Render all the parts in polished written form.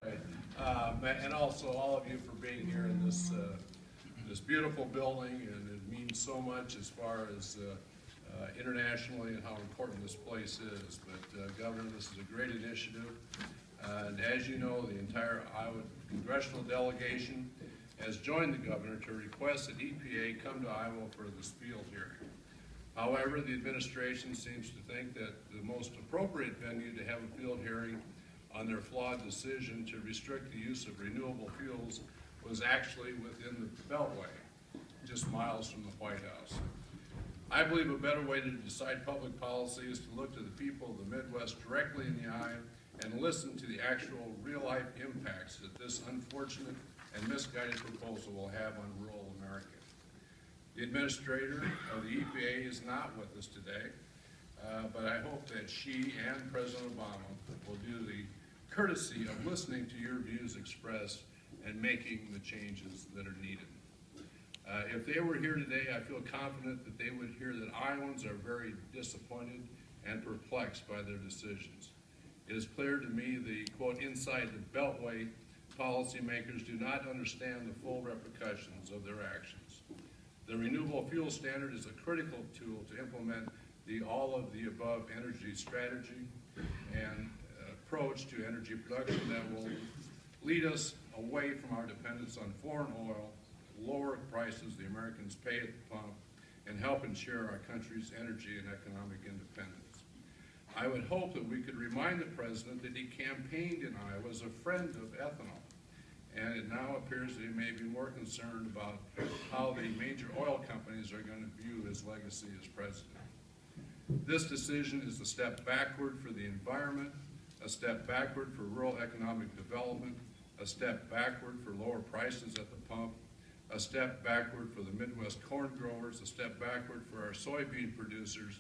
And also all of you for being here in this this beautiful building, and it means so much as far as internationally and how important this place is. But Governor, this is a great initiative, and as you know, the entire Iowa congressional delegation has joined the governor to request that EPA come to Iowa for this field hearing. However, the administration seems to think that the most appropriate venue to have a field hearing on their flawed decision to restrict the use of renewable fuels was actually within the Beltway, just miles from the White House. I believe a better way to decide public policy is to look to the people of the Midwest directly in the eye and listen to the actual real-life impacts that this unfortunate and misguided proposal will have on rural America. The administrator of the EPA is not with us today, but I hope that she and President Obama will do the courtesy of listening to your views expressed and making the changes that are needed. If they were here today, I feel confident that they would hear that Iowans are very disappointed and perplexed by their decisions. It is clear to me the, quote, inside the Beltway policymakers do not understand the full repercussions of their actions. The Renewable Fuel Standard is a critical tool to implement the all-of-the-above energy strategy and approach to energy production that will lead us away from our dependence on foreign oil, lower prices the Americans pay at the pump, and help ensure our country's energy and economic independence. I would hope that we could remind the President that he campaigned in Iowa as a friend of ethanol, and it now appears that he may be more concerned about how the major oil companies are going to view his legacy as President. This decision is a step backward for the environment, a step backward for rural economic development, a step backward for lower prices at the pump, a step backward for the Midwest corn growers, a step backward for our soybean producers,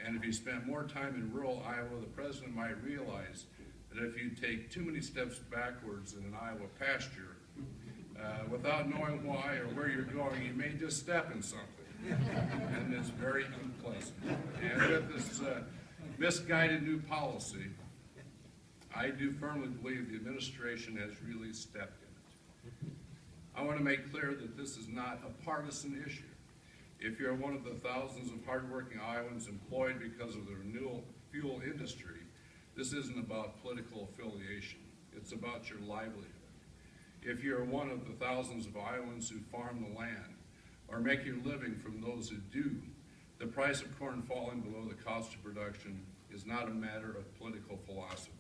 and if he spent more time in rural Iowa, the President might realize that if you take too many steps backwards in an Iowa pasture, without knowing why or where you're going, you may just step in something, and it's very unpleasant. And with this misguided new policy, I do firmly believe the administration has really stepped in it. I want to make clear that this is not a partisan issue. If you're one of the thousands of hardworking Iowans employed because of the renewable fuel industry, this isn't about political affiliation. It's about your livelihood. If you're one of the thousands of Iowans who farm the land or make your living from those who do, the price of corn falling below the cost of production is not a matter of political philosophy.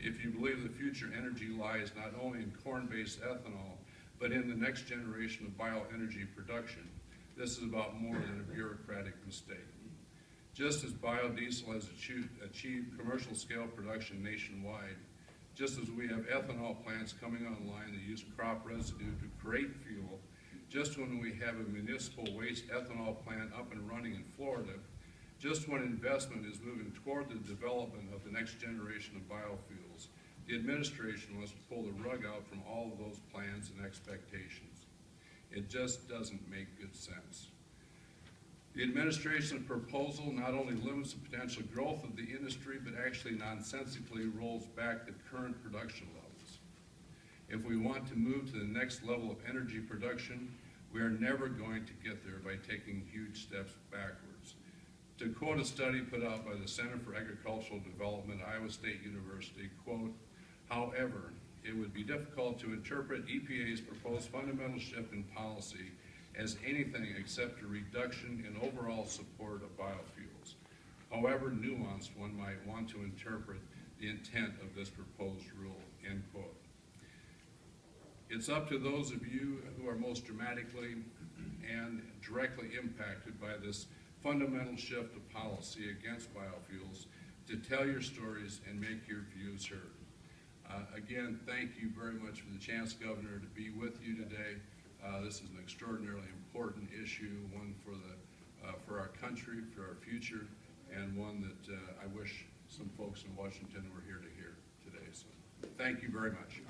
If you believe the future energy lies not only in corn-based ethanol, but in the next generation of bioenergy production, this is about more than a bureaucratic mistake. Just as biodiesel has achieved commercial scale production nationwide, just as we have ethanol plants coming online that use crop residue to create fuel, just when we have a municipal waste ethanol plant up and running in Florida, just when investment is moving toward the development of the next generation of biofuels, the administration wants to pull the rug out from all of those plans and expectations. It just doesn't make good sense. The administration's proposal not only limits the potential growth of the industry, but actually nonsensically rolls back the current production levels. If we want to move to the next level of energy production, we are never going to get there by taking huge steps backwards. To quote a study put out by the Center for Agricultural Development, Iowa State University, quote, however, it would be difficult to interpret EPA's proposed fundamental shift in policy as anything except a reduction in overall support of biofuels. However nuanced one might want to interpret the intent of this proposed rule, end quote. It's up to those of you who are most dramatically and directly impacted by this fundamental shift of policy against biofuels to tell your stories and make your views heard. Again, thank you very much for the chance, Governor, to be with you today. This is an extraordinarily important issue, one for our country, for our future, and one that I wish some folks in Washington were here to hear today. So thank you very much.